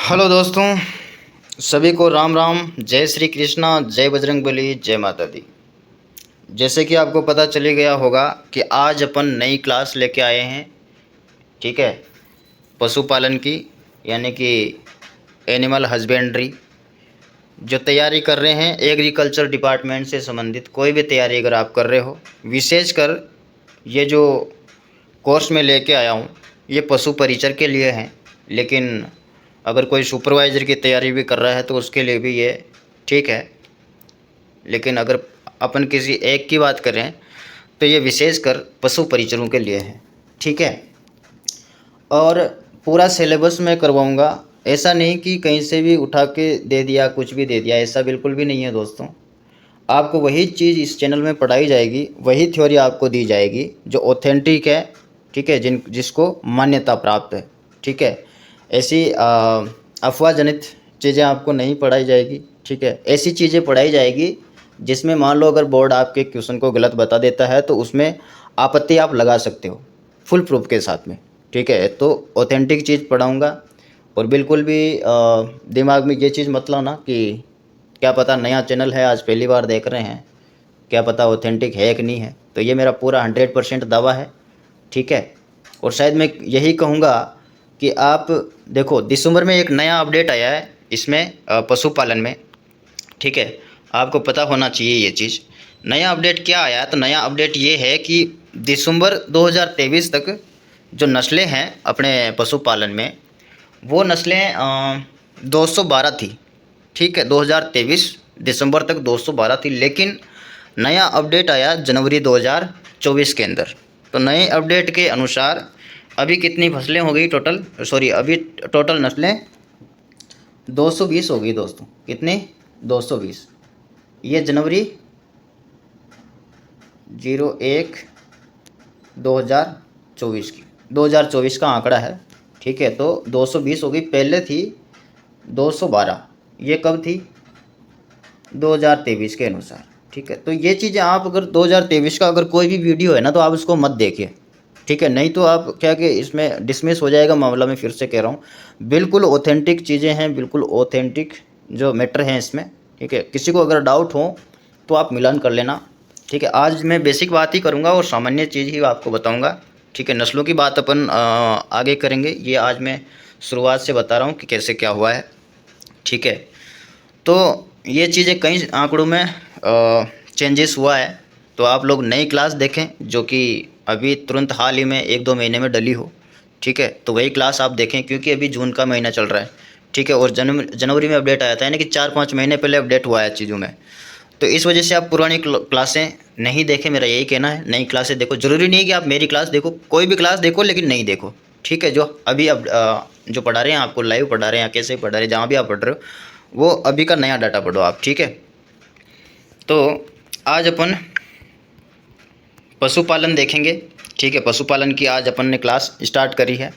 Hello दोस्तों, सभी को राम राम। जय श्री कृष्णा, जय बजरंगबली, जय माता दी। जैसे कि आपको पता चली गया होगा कि आज अपन नई क्लास लेके आए हैं। ठीक है, पशुपालन की, यानी कि एनिमल हस्बेंड्री। जो तैयारी कर रहे हैं एग्रीकल्चर डिपार्टमेंट से संबंधित कोई भी तैयारी अगर आप कर रहे हो, विशेषकर ये जो कोर्स में लेके आया हूँ ये पशु परिचर के लिए है। लेकिन अगर कोई सुपरवाइज़र की तैयारी भी कर रहा है तो उसके लिए भी ये ठीक है। लेकिन अगर अपन किसी एक की बात करें तो ये विशेषकर पशु परिचरों के लिए है। ठीक है, और पूरा सिलेबस मैं करवाऊँगा। ऐसा नहीं कि कहीं से भी उठा के दे दिया, कुछ भी दे दिया, ऐसा बिल्कुल भी नहीं है दोस्तों। आपको वही चीज़ इस चैनल में पढ़ाई जाएगी, वही थ्योरी आपको दी जाएगी जो ऑथेंटिक है। ठीक है, जिसको मान्यता प्राप्त है। ठीक है, ऐसी अफवाह जनित चीज़ें आपको नहीं पढ़ाई जाएगी। ठीक है, ऐसी चीज़ें पढ़ाई जाएगी जिसमें मान लो अगर बोर्ड आपके क्वेश्चन को गलत बता देता है तो उसमें आपत्ति आप लगा सकते हो फुल प्रूफ के साथ में। ठीक है, तो ऑथेंटिक चीज़ पढ़ाऊँगा। और बिल्कुल भी दिमाग में ये चीज़ मत लाना कि क्या पता नया चैनल है, आज पहली बार देख रहे हैं, क्या पता ऑथेंटिक है कि नहीं है। तो ये मेरा पूरा 100% दावा है। ठीक है, और शायद मैं यही कहूँगा कि आप देखो, दिसंबर में एक नया अपडेट आया है इसमें पशुपालन में। ठीक है, आपको पता होना चाहिए ये चीज़। नया अपडेट क्या आया है? तो नया अपडेट ये है कि दिसंबर 2023 तक जो नस्लें हैं अपने पशुपालन में, वो नस्लें 212 थी। ठीक है, 2023 दिसंबर तक 212 थी। लेकिन नया अपडेट आया जनवरी 2024 के अंदर। तो नए अपडेट के अनुसार अभी कितनी फसलें हो गई टोटल, अभी टोटल नस्लें 220 हो गई दोस्तों। कितने? 220। ये जनवरी 01/2024 की 2024 का आंकड़ा है। ठीक है, तो 220 हो गई, पहले थी 212। ये कब थी? 2023 के अनुसार। ठीक है, तो ये चीज़ें आप अगर 2023 का अगर कोई भी वीडियो है ना तो आप उसको मत देखिए। ठीक है, नहीं तो आप क्या कि इसमें डिसमिस हो जाएगा मामला। मैं फिर से कह रहा हूँ, बिल्कुल ऑथेंटिक चीज़ें हैं, बिल्कुल ऑथेंटिक जो मैटर हैं इसमें। ठीक है, किसी को अगर डाउट हो तो आप मिलान कर लेना। ठीक है, आज मैं बेसिक बात ही करूँगा और सामान्य चीज़ ही आपको बताऊँगा। ठीक है, नस्लों की बात अपन आगे करेंगे। ये आज मैं शुरुआत से बता रहा हूँ कि कैसे क्या हुआ है। ठीक है, तो ये चीज़ें कई आंकड़ों में चेंजेस हुआ है। तो आप लोग नई क्लास देखें जो कि अभी तुरंत हाल ही में 1-2 महीने में डली हो। ठीक है, तो वही क्लास आप देखें, क्योंकि अभी जून का महीना चल रहा है। ठीक है, और जनवरी में अपडेट आया था, यानी कि 4-5 महीने पहले अपडेट हुआ है चीज़ों में। तो इस वजह से आप पुरानी क्लासें नहीं देखें, मेरा यही कहना है। नई क्लासें देखो, ज़रूरी नहीं है कि आप मेरी क्लास देखो, कोई भी क्लास देखो, लेकिन नहीं देखो। ठीक है, जो अभी अब जो पढ़ा रहे हैं आपको, लाइव पढ़ा रहे हैं या कैसे पढ़ा रहे हैं, जहाँ भी आप पढ़ रहे हो वो अभी का नया डाटा पढ़ो आप। ठीक है, तो आज अपन पशुपालन देखेंगे। ठीक है, पशुपालन की आज अपन ने क्लास स्टार्ट करी है।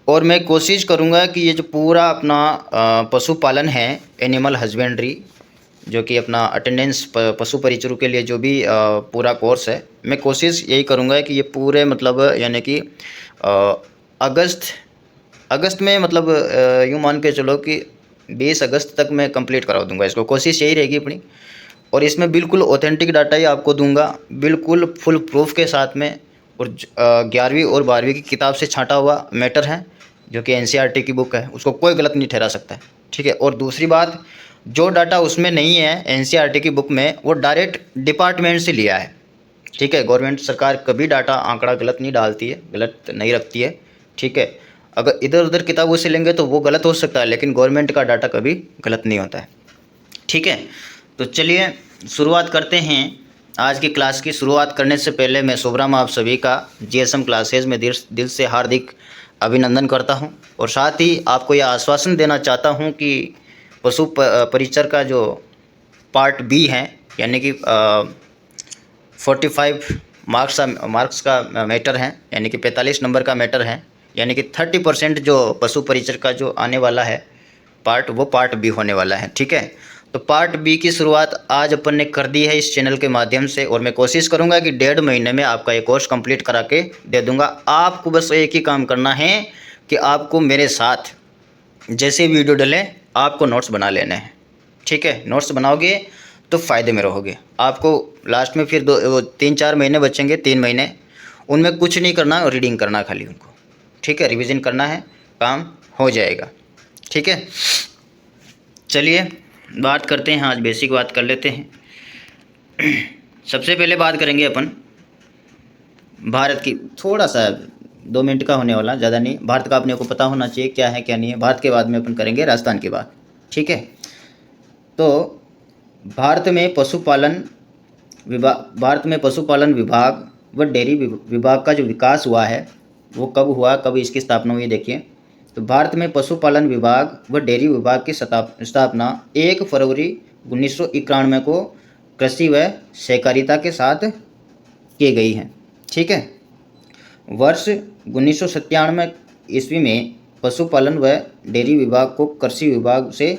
और मैं कोशिश करूंगा कि ये जो पूरा अपना पशुपालन है, एनिमल हस्बेंड्री, जो कि अपना अटेंडेंस पशु परिचरों के लिए जो भी पूरा कोर्स है, मैं कोशिश यही करूंगा कि ये पूरे मतलब यानी कि अगस्त में, मतलब यूँ मान के चलो कि 20 अगस्त तक मैं कंप्लीट करा दूंगा इसको। कोशिश यही रहेगी अपनी। और इसमें बिल्कुल ऑथेंटिक डाटा ही आपको दूंगा, बिल्कुल फुल प्रूफ के साथ में। और 11वीं और 12वीं की किताब से छांटा हुआ मैटर है, जो कि एनसीईआरटी की बुक है, उसको कोई गलत नहीं ठहरा सकता है। ठीक है, और दूसरी बात, जो डाटा उसमें नहीं है एनसीईआरटी की बुक में, वो डायरेक्ट डिपार्टमेंट से लिया है। ठीक है, गवर्नमेंट सरकार कभी डाटा आंकड़ा गलत नहीं डालती है, गलत नहीं रखती है। ठीक है, अगर इधर उधर किताबों से लेंगे तो वो गलत हो सकता है, लेकिन गवर्नमेंट का डाटा कभी गलत नहीं होता है। ठीक है, तो चलिए शुरुआत करते हैं। आज की क्लास की शुरुआत करने से पहले मैं शुभराम आप सभी का जीएसएम क्लासेज में दिल से हार्दिक अभिनंदन करता हूं। और साथ ही आपको यह आश्वासन देना चाहता हूं कि पशु परिचर का जो पार्ट बी है, यानी कि 45 मार्क्स का मैटर है, यानी कि 45 नंबर का मैटर है, यानी कि 30% जो पशु परिचर का जो आने वाला है पार्ट, वो पार्ट बी होने वाला है। ठीक है, तो पार्ट बी की शुरुआत आज अपन ने कर दी है इस चैनल के माध्यम से। और मैं कोशिश करूंगा कि 1.5 महीने में आपका ये कोर्स कंप्लीट करा के दे दूंगा। आपको बस एक ही काम करना है कि आपको मेरे साथ जैसे वीडियो डले आपको नोट्स बना लेने हैं, ठीक है। नोट्स बनाओगे तो फ़ायदे में रहोगे। आपको लास्ट में फिर 3-4 महीने बचेंगे, 3 महीने, उनमें कुछ नहीं करना और रीडिंग करना खाली उनको, ठीक है। रिवीजन करना है, काम हो जाएगा, ठीक है। चलिए बात करते हैं, आज बेसिक बात कर लेते हैं। सबसे पहले बात करेंगे अपन भारत की, थोड़ा सा 2 मिनट का होने वाला, ज़्यादा नहीं। भारत का अपने को पता होना चाहिए क्या है क्या नहीं है। भारत के बाद में अपन करेंगे राजस्थान की बात, ठीक है। तो भारत में पशुपालन विभाग व डेयरी विभाग का जो विकास हुआ है वो कब हुआ, कब इसकी स्थापना हुई, देखिए। तो भारत में पशुपालन विभाग व डेयरी विभाग की स्थापना 1 फरवरी 1991 को कृषि व सहकारिता के साथ की गई है, ठीक है। वर्ष 1997 ईस्वी में पशुपालन व डेयरी विभाग को कृषि विभाग से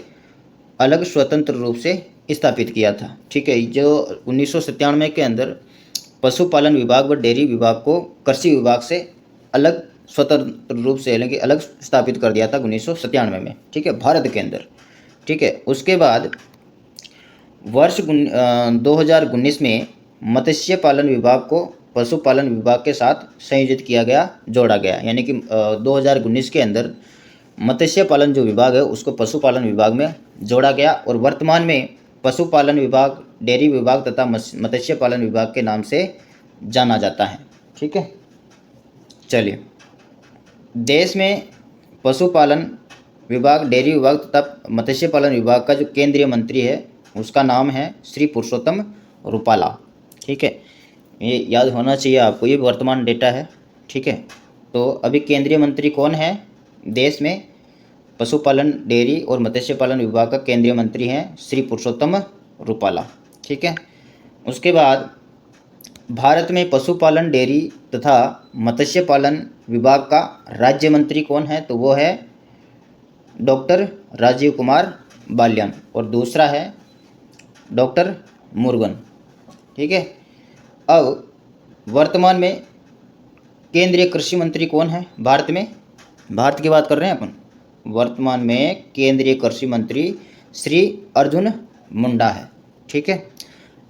अलग स्वतंत्र रूप से स्थापित किया था, ठीक है। जो 1997 के अंदर पशुपालन विभाग व डेयरी विभाग को कृषि विभाग से अलग स्वतंत्र रूप से यानी कि अलग स्थापित कर दिया था 1997 में, ठीक है, भारत के अंदर, ठीक है। उसके बाद वर्ष 2019 में मत्स्य पालन विभाग को पशुपालन विभाग के साथ संयोजित किया गया, जोड़ा गया, यानी कि 2019 के अंदर मत्स्य पालन जो विभाग है उसको पशुपालन विभाग में जोड़ा गया और वर्तमान में पशुपालन विभाग, डेयरी विभाग तथा मत्स्य पालन विभाग के नाम से जाना जाता है, ठीक है। चलिए, देश में पशुपालन विभाग, डेयरी विभाग तथा मत्स्य पालन विभाग का जो केंद्रीय मंत्री है उसका नाम है श्री पुरुषोत्तम रूपाला, ठीक है। ये याद होना चाहिए आपको, ये वर्तमान डेटा है, ठीक है। तो अभी केंद्रीय मंत्री कौन है देश में? पशुपालन, डेयरी और मत्स्य पालन विभाग का केंद्रीय मंत्री हैं श्री पुरुषोत्तम रूपाला, ठीक है। उसके बाद भारत में पशुपालन, डेयरी तथा मत्स्य पालन विभाग का राज्य मंत्री कौन है? तो वो है डॉक्टर राजीव कुमार बाल्यान और दूसरा है डॉक्टर मुरुगन, ठीक है। अब वर्तमान में केंद्रीय कृषि मंत्री कौन है भारत में? भारत की बात कर रहे हैं अपन। वर्तमान में केंद्रीय कृषि मंत्री श्री अर्जुन मुंडा है, ठीक है।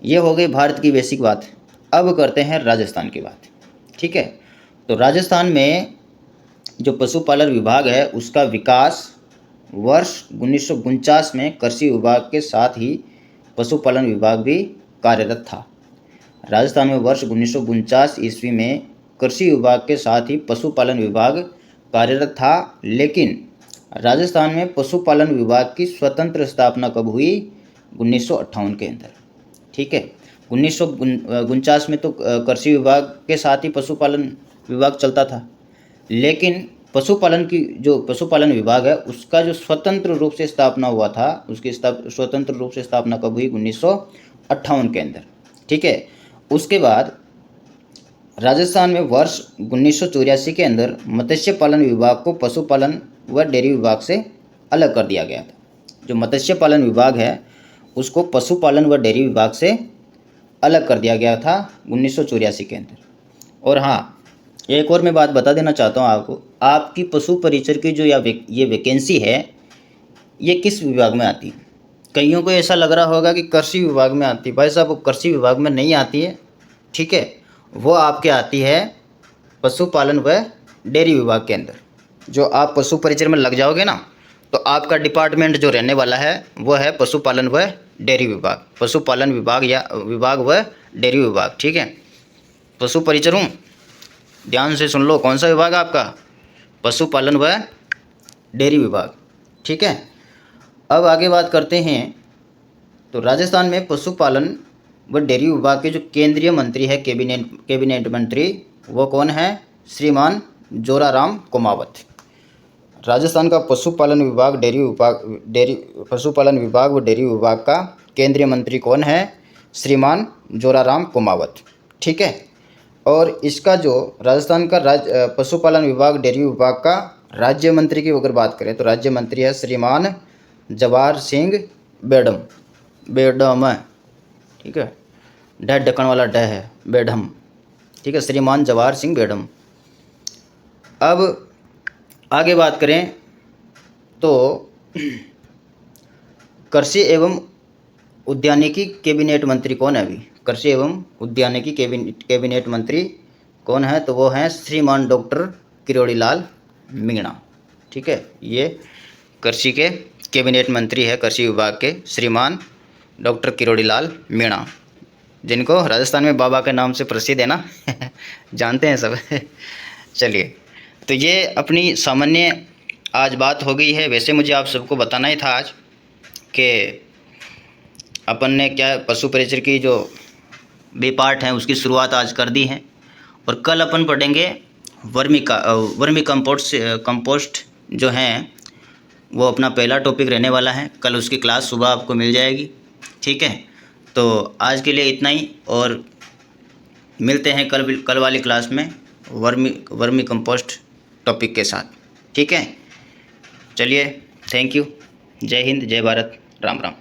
ये हो गई भारत की बेसिक बात। अब करते हैं राजस्थान की बात, ठीक है। तो राजस्थान में जो पशुपालन विभाग है उसका विकास वर्ष 1949 में कृषि विभाग के साथ ही पशुपालन विभाग भी कार्यरत था। राजस्थान में वर्ष 1949 ईस्वी में कृषि विभाग के साथ ही पशुपालन विभाग कार्यरत था, लेकिन राजस्थान में पशुपालन विभाग की स्वतंत्र स्थापना कब हुई? 1958 के अंदर, ठीक है। 1949 में तो कृषि विभाग के साथ ही पशुपालन विभाग चलता था, लेकिन पशुपालन विभाग है उसका जो स्वतंत्र रूप से स्थापना हुआ था, उसकी स्वतंत्र रूप से स्थापना कब हुई? 1958 के अंदर, ठीक है। उसके बाद राजस्थान में वर्ष 1984 के अंदर मत्स्य पालन विभाग को पशुपालन व डेयरी विभाग से अलग कर दिया गया था। जो मत्स्य पालन विभाग है उसको पशुपालन व डेयरी विभाग से अलग कर दिया गया था 1984 के अंदर। और हाँ, एक और मैं बात बता देना चाहता हूँ आपको, आपकी पशु परिचर की जो ये वैकेंसी है ये किस विभाग में आती है? कईयों को ऐसा लग रहा होगा कि कृषि विभाग में आती है। भाई साहब, वो कृषि विभाग में नहीं आती है, ठीक है। वो आपके आती है पशुपालन व डेयरी विभाग के अंदर। जो आप पशु परिचर में लग जाओगे ना, तो आपका डिपार्टमेंट जो रहने वाला है वो है पशुपालन व डेयरी विभाग, पशुपालन विभाग या विभाग व डेयरी विभाग, ठीक है। पशु परिचर हूँ, ध्यान से सुन लो, कौन सा विभाग है आपका? पशुपालन व डेयरी विभाग, ठीक है। अब आगे बात करते हैं। तो राजस्थान में पशुपालन व डेयरी विभाग के जो केंद्रीय मंत्री है, कैबिनेट मंत्री, वो कौन है? श्रीमान जोराराम कुमावत। राजस्थान का पशुपालन विभाग व डेयरी विभाग का केंद्रीय मंत्री कौन है? श्रीमान जोराराम कुमावत, ठीक है। और इसका जो राजस्थान का पशुपालन विभाग, डेयरी विभाग का राज्य मंत्री की अगर बात करें तो राज्य मंत्री है श्रीमान जवाहर सिंह बेडम, ठीक है। ड ढक्कन वाला ड है, बेडम, ठीक है, श्रीमान जवाहर सिंह बेडम। अब आगे बात करें तो कृषि एवं उद्यानिकी कैबिनेट मंत्री कौन है अभी? कृषि एवं उद्यानिकी कैबिनेट मंत्री कौन है? तो वो हैं श्रीमान डॉक्टर किरोड़ी लाल मीणा। ठीक है, ये कृषि के कैबिनेट मंत्री है, कृषि विभाग के श्रीमान डॉक्टर किरोड़ी लाल मीणा, जिनको राजस्थान में बाबा के नाम से प्रसिद्ध है ना जानते हैं सब चलिए, तो ये अपनी सामान्य आज बात हो गई है। वैसे मुझे आप सबको बताना ही था आज कि अपन ने क्या पशु परिचर की जो बी पार्ट है उसकी शुरुआत आज कर दी है, और कल अपन पढ़ेंगे वर्मी कंपोस्ट जो हैं वो अपना पहला टॉपिक रहने वाला है। कल उसकी क्लास सुबह आपको मिल जाएगी। ठीक है, तो आज के लिए इतना ही, और मिलते हैं कल वाली क्लास में वर्मी कंपोस्ट टॉपिक के साथ। ठीक है, चलिए, थैंक यू, जय हिंद, जय भारत, राम राम।